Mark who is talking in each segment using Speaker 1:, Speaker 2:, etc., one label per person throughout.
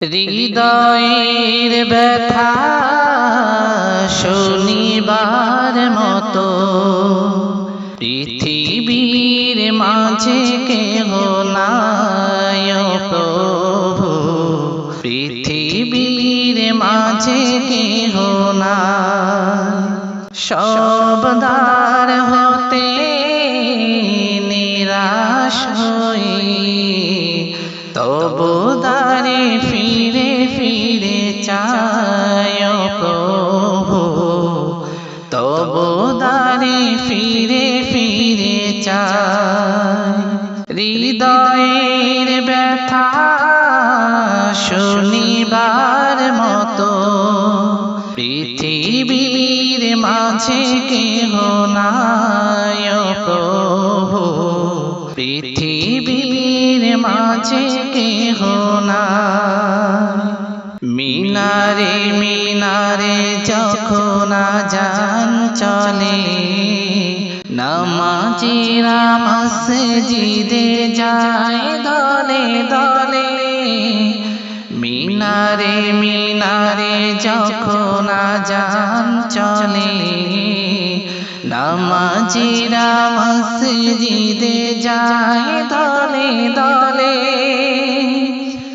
Speaker 1: হৃদয়ের ব্যথা শনিবার মতো পৃথিবীর মাঝে কেহ নাই প্রভু, পৃথিবীর মাঝে কেহ নাই। সব দ্বার হতে নিরাশ হয়ে তবু দ্বারে ফিরে ফিরে চায় প্রভু, তবু দ্বারে ফিরে ফিরে চায়। হৃদয়ের ব্যথা শনিবার মতো পৃথিবীর মাঝে কেহ নাই প্রভু, পৃথিবীর মাঝে কেহ নাই। মিনারে মিনারে যখন আযান চলে, নামাজিরা মসজিদে যায় দলে দলে। মিনারে মিনারে যখন আযান চলে, নামাজিরা মসজিদে যায় দলে দলে।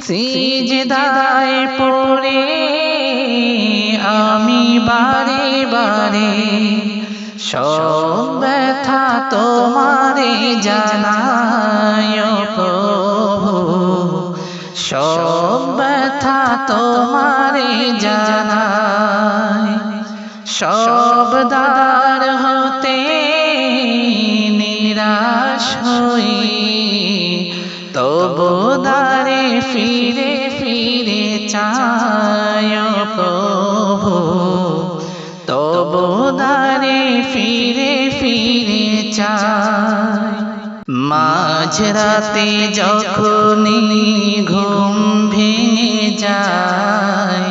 Speaker 1: সিজদায় পড়ে আমি বারে বারে সব ব্যথা তোমারে জানাই প্রভু, সব ব্যথা তোমারে জানাই। সব দ্বার হতে নিরাশ হয়ে তবু দ্বারে ফিরে ফিরে চায় প্রভু, তবু দ্বারে ফিরে ফিরে চায়। মাঝরাতে যখনই ঘুম ভেঙে যায়,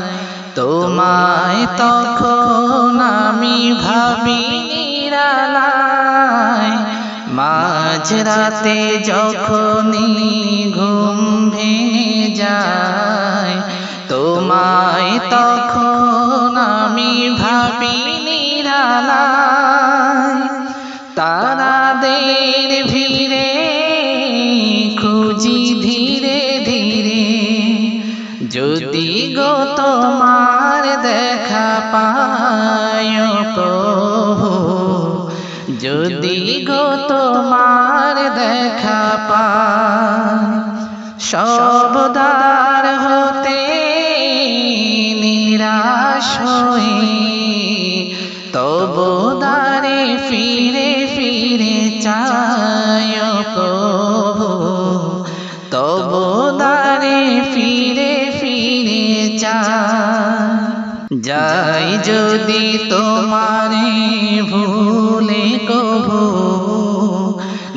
Speaker 1: তোমায় তখন আমি ভাবি নিরালায়। মাঝরাতে যখনই ঘুম ভেঙে যায়, তোমায় তখন আমি ভাবি নিরালায়। তারাদের ভিড়ে খুঁজি ধীরে ধীরে, যদি গো তোমার দেখা পায় প্রভু, যদি গো তোমার দেখা পায়। সব দ্বার হতে নিরাশ হয়ে তবু দ্বারে ফিরে ফিরে চায় প্রভু, তবু দ্বারে ফিরে ফিরে চায়। যাই যদি তোমারে ভুলে কভু,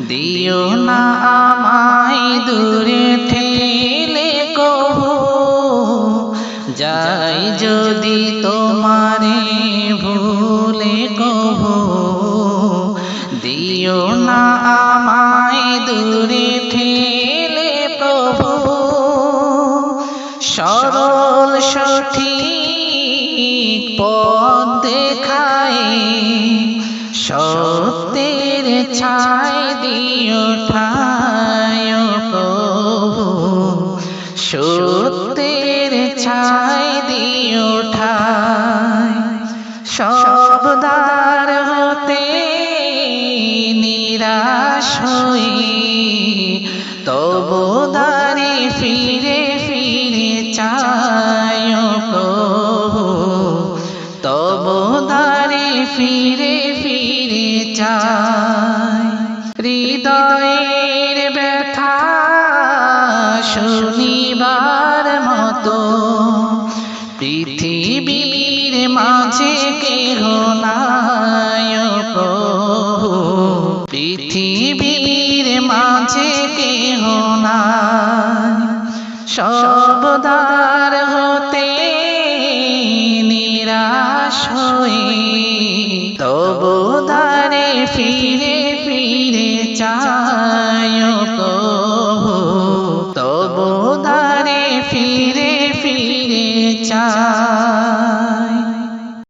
Speaker 1: দিও না আমায় দূরে ঠেলে কভু। যাই যদি তোমারে ভুলে কভু, দিও না আমায় দূরে ঠেলে প্রভু। সরল সঠিক পথ দেখায় সত্যের ছায় দিও ঠায় প্রভু, সত্যের ছায় দিও ঠায়। সব দ্বার হতে নিরাশ হয়ে তবু দ্বারে ফিরে ফিরে চায় প্রভু, তবু দ্বারে ফিরে ফিরে চায়। হৃদয়ের ব্যথা শনিবার মতো পৃথিবীর মাঝে কেহ নাই প্রভু, পৃথিবীর মাঝে কেহ নাই। সব দ্বার হতে নিরাশ হয়ে তবু দ্বারে ফিরে ফিরে চায় প্রভু, তবু দ্বারে ফিরে ফিরে চায়